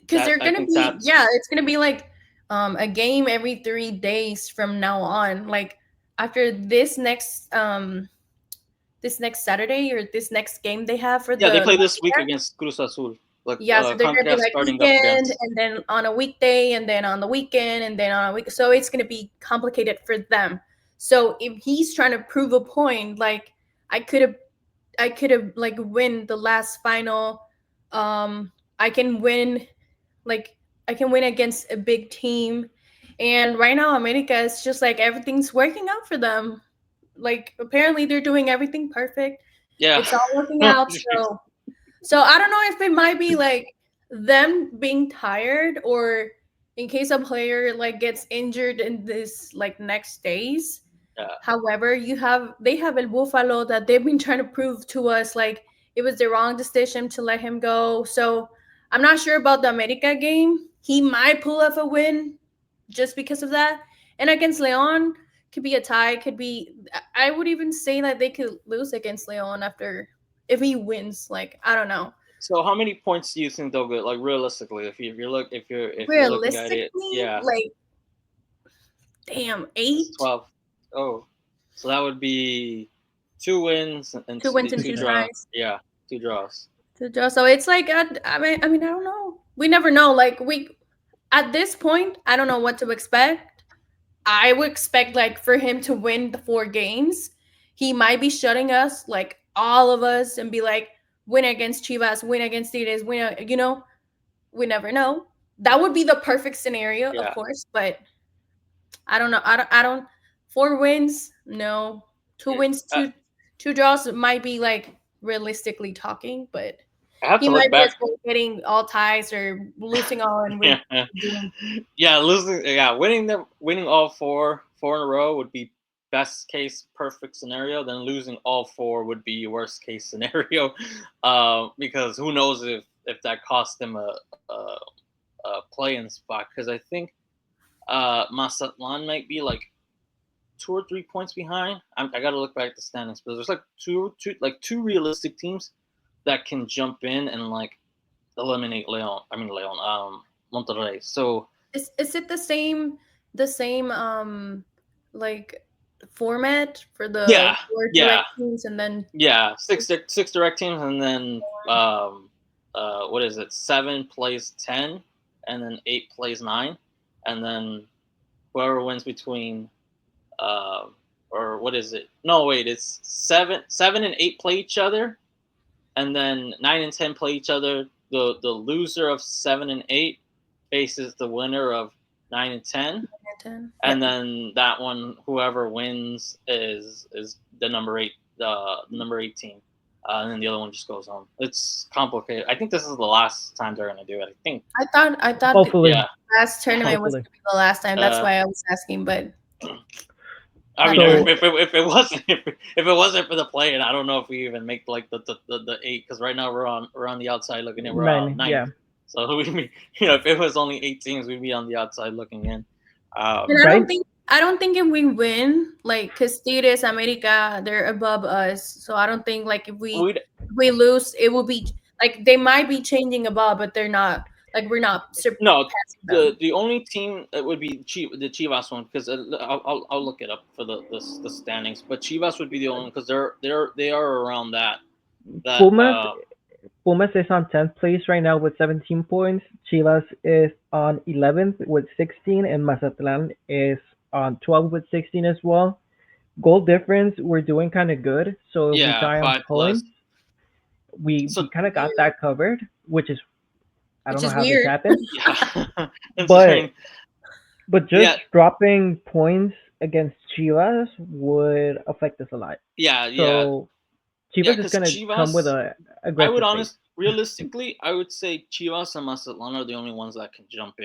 That
they're
I
gonna
think
be,
that's
yeah, it's gonna be like a game every 3 days from now on. Like after this next Saturday or this next game they have for
yeah. They
the
play this week against Cruz Azul. Like
yeah, so they're gonna be
Concacaf
like
starting up
weekend
against.
and then on a weekday and then on the weekend and then on a week. So it's gonna be complicated for them. So if he's trying to prove a point, like I could have, I could have like win the last final. I can win, like I can win against a big team, and right now America is just like everything's working out for them. Like apparently they're doing everything perfect.
Yeah.
It's all working out. So I don't know if it might be like them being tired or in case a player like gets injured in this like next days.
Yeah.
However, they have El Buffalo that they've been trying to prove to us like it was the wrong decision to let him go. So I'm not sure about the America game. He might pull off a win just because of that. And against Leon could be a tie, could be I would even say that they could lose against Leon after if he wins. Like, I don't know.
So how many points do you think they'll get? Like realistically, if you're looking at it,
Realistically,
yeah,
like, damn,
it's
8,
12. Oh, so that would be 2 wins and
2 wins and
two
two
draws.
ties.
Yeah, 2 draws.
So it's like, I mean, I don't know. We never know. Like, at this point, I don't know what to expect. I would expect, like, for him to win the 4 games. He might be shutting us, like, all of us, and be like, win against Chivas, win against Tigres, we never know. That would be the perfect scenario, of
Yeah,
course, but I don't know. I don't 4 wins, no. Two
it,
wins, two draws might be, like, realistically talking, but
I have
he
to look
might be
back.
as well getting all ties or losing all, and we're
Yeah,
doing.
yeah, losing. Yeah, winning all four in a row would be best case perfect scenario. Then losing all four would be worst case scenario, because who knows if that cost them a play-in spot. Because I think Mazatlan might be like 2 or 3 points behind. I got to look back at the standings, but there's like two realistic teams that can jump in and like eliminate Leon. I mean Leon. Monterrey. So
Is it the same like format for the
yeah,
4 direct
yeah,
teams, and then
yeah. Six direct teams, and then what is it? 7 plays 10, and then 8 plays 9, and then whoever wins between uh, or what is it? No, wait, it's seven and 8 play each other, and then 9 and 10 play each other. The loser of 7 and 8 faces the winner of 9 and 10,
10?
and
Yep.
then that one, whoever wins is the number 8 team, and then the other one just goes home. It's complicated. I think this is the last time they're gonna do it. I think.
I thought the
Hopefully,
Yeah.
last tournament was
hopefully.
gonna be the last time. That's
Uh,
why I was asking, but
I
that
mean,
might.
So
if it wasn't if it wasn't for the play, and I don't know if we even make like the 8, because right now we're on the outside looking in. We're on
9,
ninth,
yeah.
so we if it was only 8 teams, we'd be on the outside looking in.
And I
Right?
don't think I don't think if we win, like, Tigres, America, they're above us. So I don't think, like, if we
We'd
if we lose, it will be like they might be changing above, but they're not. Like, we're not
No,
surpassing them.
the only team that would be the Chivas one, because I'll look it up for the standings. But Chivas would be the only one, because they are around that
Pumas Pumas is on 10th place right now with 17 points. Chivas is on 11th with 16, and Mazatlan is on 12th with 16 as well. Goal difference, we're doing kind of good. So if we
yeah,
tie on
5 plus.
points, we
So
kind of got
Weird.
that covered, which is I don't
Which
know
is
how this
weird.
happened,
yeah,
but
considering
just
yeah,
dropping points against Chivas would affect us a lot.
yeah,
So
yeah,
Chivas is
because
gonna come with
Chivas,
a
I would
aggressive pace.
realistically, I would say Chivas and Mazatlan are the only ones that can jump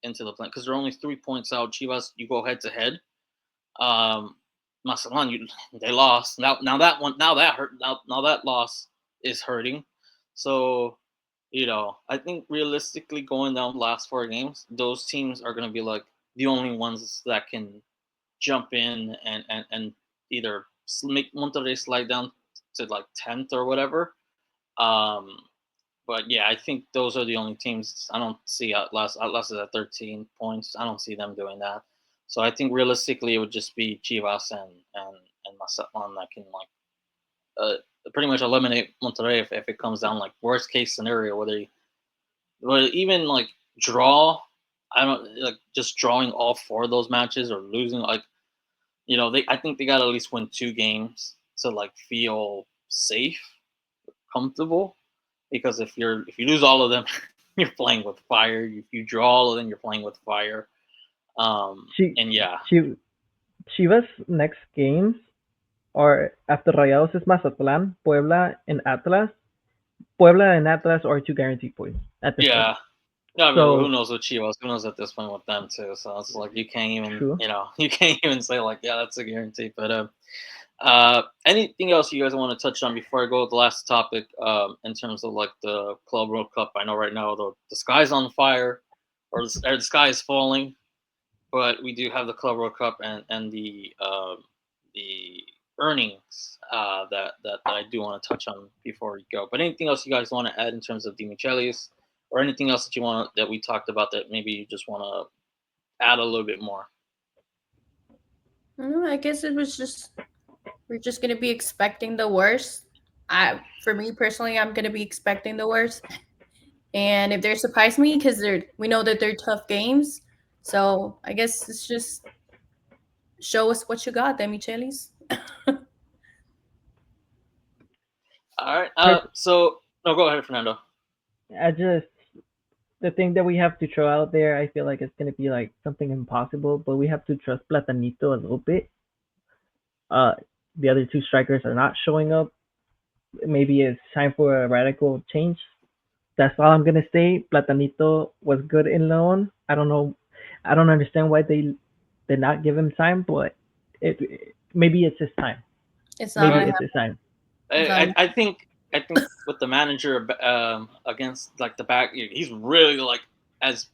into the plan, because they're only 3 points out. Chivas, you go head to head. Um, Mazatlan, they lost. Now that one, now that hurt. Now that loss is hurting. So I think realistically, going down the last 4 games, those teams are going to be like the only ones that can jump in and either make Monterrey slide down to like 10th or whatever. Um, but yeah, I think those are the only teams. I don't see Atlas is at 13 points. I don't see them doing that. So I think realistically, it would just be Chivas and Mazatlan that can like uh, pretty much eliminate Monterrey if it comes down like worst case scenario, whether even like draw. I don't like just drawing all 4 of those matches or losing, like I think they got to at least win 2 games to like feel safe, comfortable. Because if you lose all of them, you're playing with fire. If you draw all of them, you're playing with fire.
Chi-
And yeah,
Chi- Chivas next games are after Rayados is Mazatlan, Puebla, and Atlas. Puebla and Atlas are 2 guaranteed points at this point.
yeah. No, I mean, who
So
knows with Chivas? Who knows at this point with them too? So it's like you can't even,
true.
you can't even say like, yeah, that's a guarantee. But anything else you guys want to touch on before I go to the last topic? In terms of like the Club World Cup, I know right now the sky's on fire, or the sky is falling, but we do have the Club World Cup and the earnings that I do want to touch on before we go. But anything else you guys want to add in terms of Demichelis, or anything else that you want that we talked about that maybe you just want to add a little bit more?
No, I guess it was just we're just gonna be expecting the worst. For me personally, I'm gonna be expecting the worst. And if they surprise me, because we know that they're tough games, so I guess it's just show us what you got, Demichelis.
All right.
Per-
So no, go ahead, Fernando.
I just the thing that we have to throw out there, I feel like it's gonna be like something impossible, but we have to trust Platanito a little bit. Uh, the other two strikers are not showing up. Maybe it's time for a radical change. That's all I'm gonna say. Platanito was good in Leon. I don't know. I don't understand why they did not give him time, but maybe it's his time.
It's not
Maybe
gonna
Uh,
it's
happen.
his time.
It's not.
I think with the manager against like the back, he's really like as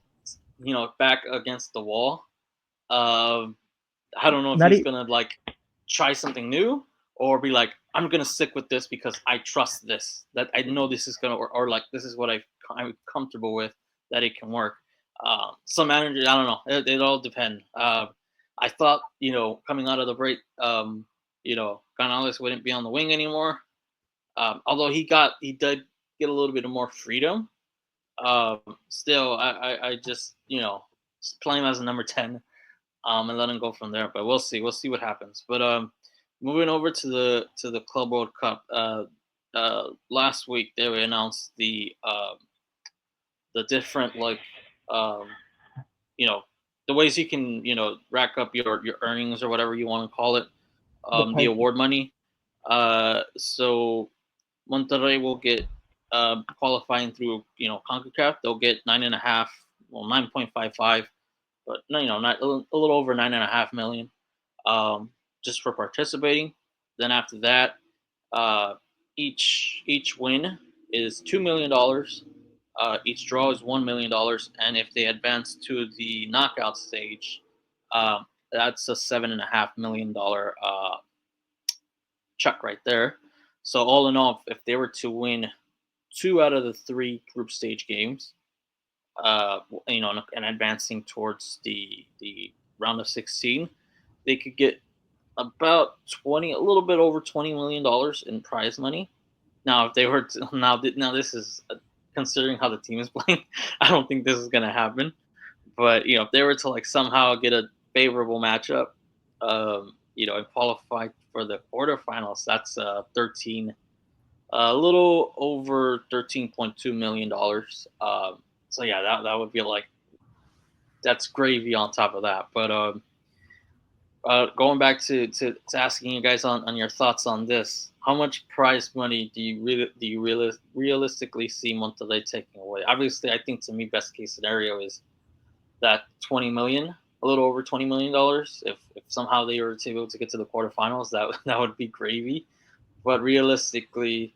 back against the wall. Um, I don't know if
Not
he's
e-
gonna like try something new or be like, I'm gonna stick with this because I trust this. That I know this is gonna or like this is what I'm comfortable with that it can work. Some managers, I don't know. It all depends. I thought coming out of the break, Canales wouldn't be on the wing anymore. Although he did get a little bit of more freedom. Still, I just play him as a number 10, and let him go from there. But we'll see. We'll see what happens. But moving over to the Club World Cup. Last week they announced the different um, you know the ways you can rack up your earnings or whatever you want to call it.
the
The
price.
award money. So Monterrey will get qualifying through Concacaf. They'll get 9.5, well 9.55, but no, not a little over 9.5 million, just for participating. Then after that, uh, each win is $2 million. Each draw is $1 million, and if they advance to the knockout stage, that's a $7.5 million check right there. So all in all, if they were to win 2 out of the 3 group stage games, uh, and advancing towards the round of 16, they could get about a little bit over $20 million in prize money. Now, if they were to, now this is considering how the team is playing, I don't think this is gonna happen. But if they were to like somehow get a favorable matchup, and qualify for the quarterfinals, that's 13, a little over $13.2 million. So yeah, that would be like that's gravy on top of that. But going back to asking you guys on your thoughts on this, how much prize money do you realistically see Monterrey taking away? Obviously, I think to me, best case scenario is that 20 million, a little over $20 million. If somehow they were able to get to the quarterfinals, that would be gravy. But realistically,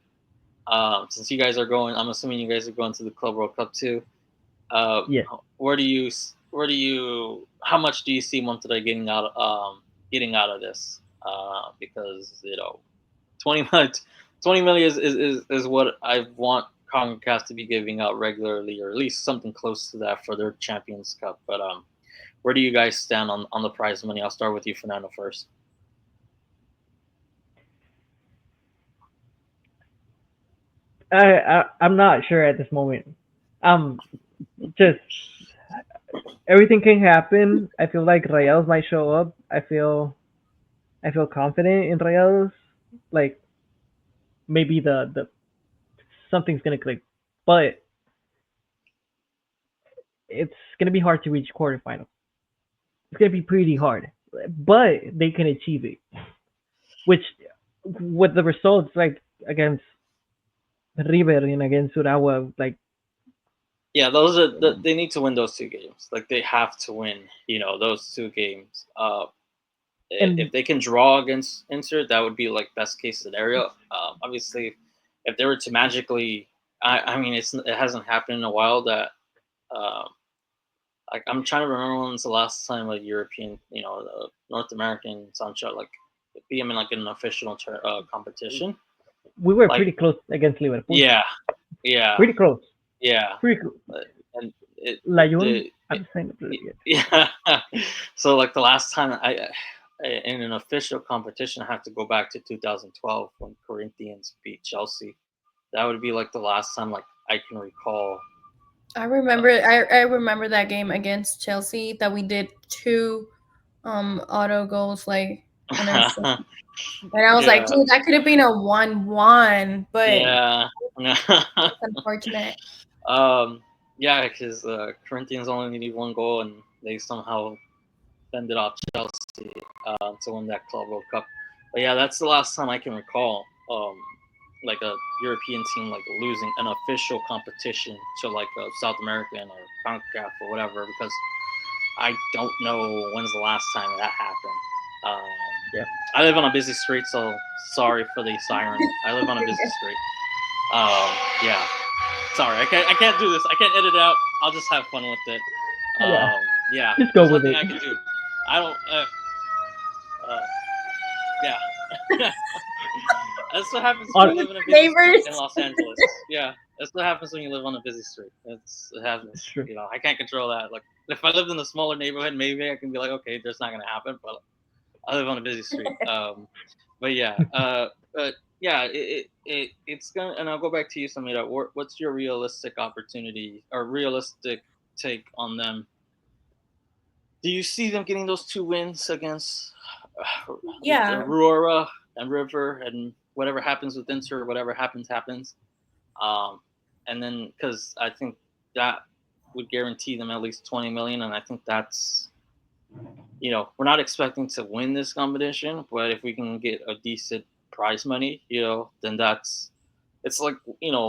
since you guys are going, I'm assuming you guys are going to the Club World Cup too. Uh,
Yes.
how much do you see Monterrey getting out of this? Because 20 million, 20 million is what I want Concacaf to be giving out regularly, or at least something close to that for their Champions Cup. But where do you guys stand on the prize money? I'll start with you, Fernando, first.
I'm not sure at this moment. Um, just everything can happen. I feel like Rayados might show up. I feel confident in Rayados. Like maybe the something's gonna click, but it's gonna be hard to reach quarterfinals. It's gonna be pretty hard, but they can achieve it. Which, with the results like against River and against Urawa, like
Yeah, they need to win those 2 games. Like they have to win, those 2 games. If
and
they can draw against Inter, that would be like best case scenario. Obviously, if they were to magically, I mean, it hasn't happened in a while that um, like I'm trying to remember when's the last time a European, North American sunshot like beat them in like an official competition.
We were
Like,
pretty close against Liverpool.
yeah, yeah,
Pretty close.
yeah.
Pretty close.
And
Layun, I'm saying it.
yeah. So like the last time I in an official competition, I have to go back to 2012 when Corinthians beat Chelsea. That would be like the last time like I can recall.
I remember I remember that game against Chelsea that we did two auto goals like in our second. And I was like,
Yeah,
dude, that could have been a 1-1, but
yeah.
it's unfortunate.
um, yeah, because Corinthians only need one goal and they somehow fended off Chelsea to win that Club World Cup. But yeah, that's the last time I can recall like a European team like losing an official competition to like a South American or CONCACAF or whatever, because I don't know when's the last time that happened. Um,
Yeah.
I live on a busy street, so sorry for the siren. I live on a busy street. Yeah. Sorry, I can't do this. I can't edit it out. I'll just have fun with it.
Yeah.
Yeah.
Just go
There's
with
nothing
it.
I can do. I don't. Yeah. That's what happens when you live in a busy street in Los Angeles. Yeah, that's what happens when you live on a busy street. It happens.
It's true.
You know, I can't control that. Like, if I lived in a smaller neighborhood, maybe I can be like, okay, that's not gonna happen. But I live on a busy street. But yeah, but yeah, it's gonna. And I'll go back to you, Samira. What's your realistic opportunity or realistic take on them? Do you see them getting those 2 wins against
Yeah.
Aurora and River, and whatever happens with Inter, whatever happens. And then because I think that would guarantee them at least 20 million, and I think that's, we're not expecting to win this competition, but if we can get a decent prize money, then it's like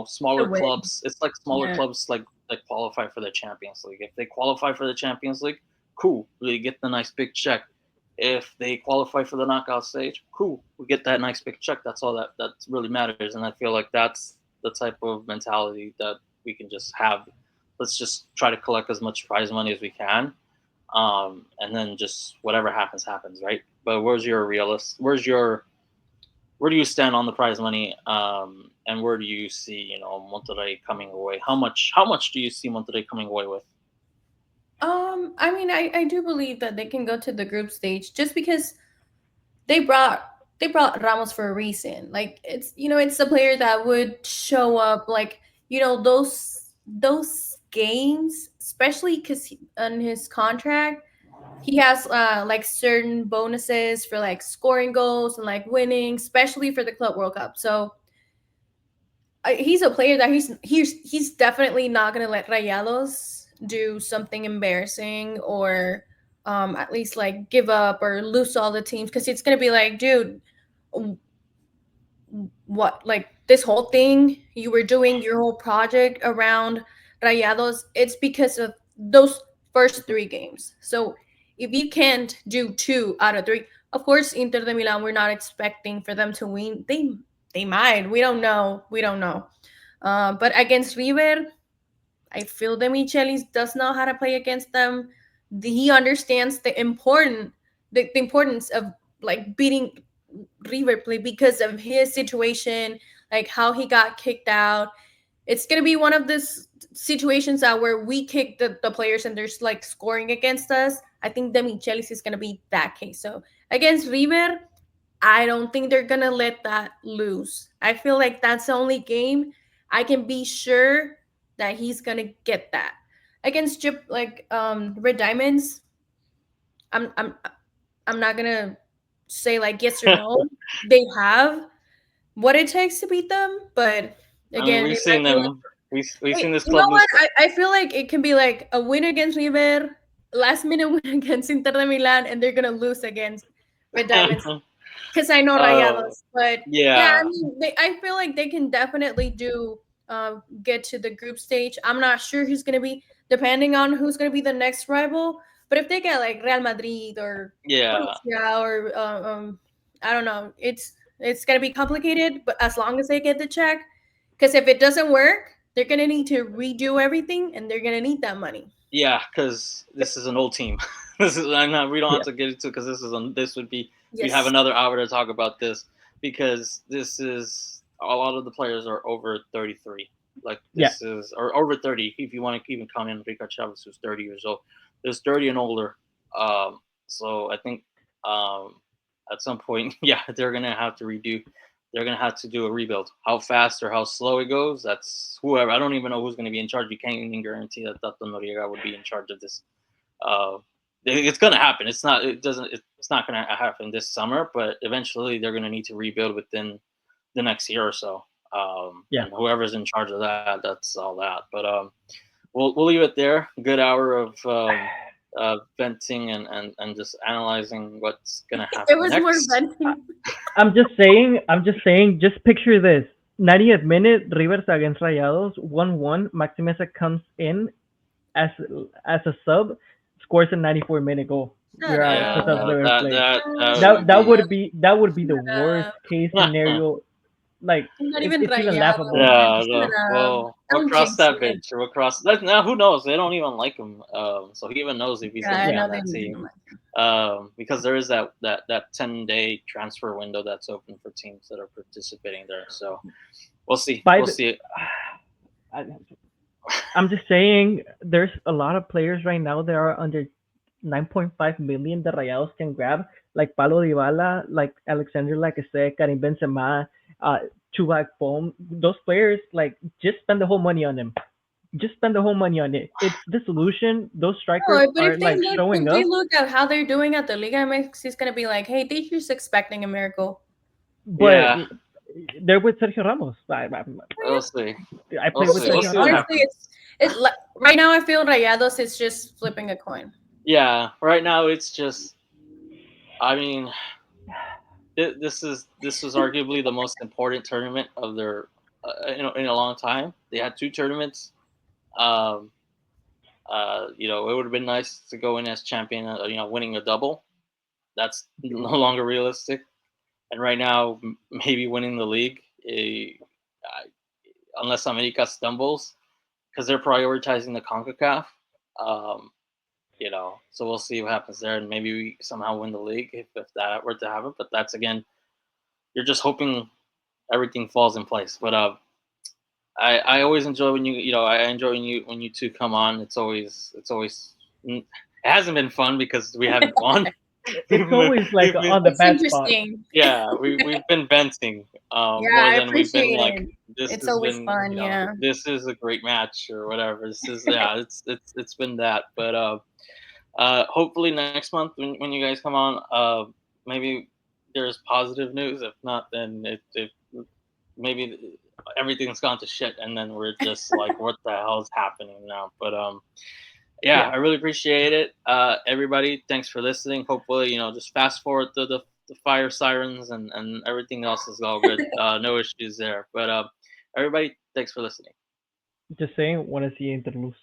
smaller
win.
clubs. It's like smaller
Yeah.
clubs like qualify for the Champions League. If they qualify for the Champions League, cool, we get the nice big check. If they qualify for the knockout stage, cool, we get that nice big check. That's all that really matters. And I feel like that's the type of mentality that we can just have. Let's just try to collect as much prize money as we can, and then just whatever happens, right? But where do you stand on the prize money, and where do you see Monterrey coming away? How much do you see Monterrey coming away with?
I mean, I do believe that they can go to the group stage just because they brought Ramos for a reason. Like it's the player that would show up like those games, especially because on his contract he has like certain bonuses for like scoring goals and like winning, especially for the Club World Cup. So he's a player that he's definitely not gonna let Rayados do something embarrassing or at least like give up or lose all the teams, because it's gonna be like, dude, what, like this whole thing you were doing, your whole project around Rayados, it's because of those first 3 games. So if you can't do 2 out of 3, of course Inter de Milan, we're not expecting for them to win. They might. We don't know. But against River, I feel Demichelis does know how to play against them. He understands the importance of like beating River play because of his situation, like how he got kicked out. It's gonna be one of these situations that where we kick the players and there's like scoring against us. I think Demichelis is gonna be that case. So against River, I don't think they're gonna let that loose. I feel like that's the only game I can be sure that he's gonna get that. Against Red Diamonds, I'm I'm I'm not gonna say like yes or no. They have what it takes to beat them, but
I mean,
again,
we've
it might
seen
be like,
them. We've
hey,
seen this
you know
club lose.
what? I feel like it can be like a win against River, last minute win against Inter de Milan, and they're gonna lose against Red Diamonds because I know
Oh,
Rayados. But yeah, I
yeah,
mean, I feel like they can definitely do get to the group stage. I'm not sure who's gonna be, depending on who's gonna be the next rival. But if they get like Real Madrid or
yeah,
Borussia or I don't know, it's gonna be complicated. But as long as they get the check, because if it doesn't work, they're gonna need to redo everything, and they're gonna need that money.
yeah. Because this is an old team. This is I'm not. We don't
Yeah.
have to get into because this would be we have
Yes.
another hour to talk about this because this is a lot of the players are over 33. Like
Yeah,
this is or over 30 if you want to even count in Rico Chavez who's 30 years old. There's 30 and older. So I think um, at some point, yeah, they're gonna have to redo. They're gonna have to do a rebuild. How fast or how slow it goes, that's whoever. I don't even know who's gonna be in charge. You can't even guarantee that Tato Noriega would be in charge of this. Uh, it's gonna happen. It's not. It doesn't. It's not gonna happen this summer. But eventually, they're gonna need to rebuild within the next year or so.
yeah.
And whoever's in charge of that, that's all that. But we'll leave it there. Good hour of venting and just analyzing what's gonna
It
happen
was more
next.
venting.
I'm just saying, just picture this. 90th minute, Rivers against Rayados, 1-1. Maximeza comes in as as a sub, scores a 94-minute goal.
Shut
We're at
Yeah,
Cesar
up.
Rivers place.
that
Shut
would be.
That would be the
shut
worst
up.
case scenario. Like
Not even
it's even
Rayados,
laughable.
man.
Yeah,
Shut
no.
up.
We'll
Don't
cross
jinx
that
it.
bridge. We'll cross that now. Who knows? They don't even like him. So he even knows if he's
Yeah,
going to
I
be
Yeah,
know
on
they
that team.
don't like
Because there is that 10-day transfer window that's open for teams that are participating there. So we'll see.
by
We'll
the,
see.
I, I'm just saying, there's a lot of players right now that are under 9.5 million that Rayados can grab, like Paulo Dybala, like Alexander Lacazette, Karim Benzema, uh, Chubac Pom. Those players, like, just spend the whole money on them. Just spend the whole money on it. It's the solution. Those strikers
no, but
are like showing
if they
up,
look at how they're doing at the Liga MX, he's gonna be like, hey, they're just expecting a miracle.
but
Yeah,
they're with Sergio Ramos.
we'll see.
I
We'll
played with
see. We'll
Sergio
see what
Ramos.
Honestly,
happens.
right now. I feel Rayados is just flipping a coin.
Yeah, right now it's just. I mean, this is arguably the most important tournament of their in a long time. They had two tournaments. Um, it would have been nice to go in as champion. Winning a double. That's no longer realistic. And right now, maybe winning the league, unless America stumbles, because they're prioritizing the Concacaf. Um, so we'll see what happens there, and maybe we somehow win the league if that were to happen. But that's again, you're just hoping everything falls in place. But I always enjoy when I enjoy when you two come on. It's always it hasn't been fun because we haven't won.
It's always like
We've been,
on the
It's
bad spot.
interesting.
yeah, we've been venting
Yeah,
more
I
than we've been
appreciate
like.
it.
This
It's
has
always
been
fun. Yeah.
this is a great match or whatever. This is it's been that. But hopefully next month when you guys come on, maybe there's positive news. If not, then it maybe everything's gone to shit, and then we're just like, what the hell is happening now? But yeah,
Yeah.
I really appreciate it. Everybody, thanks for listening. Hopefully, just fast forward to the fire sirens and everything else is all good. No issues there. But everybody, thanks for listening.
Just saying, want to see Interluz.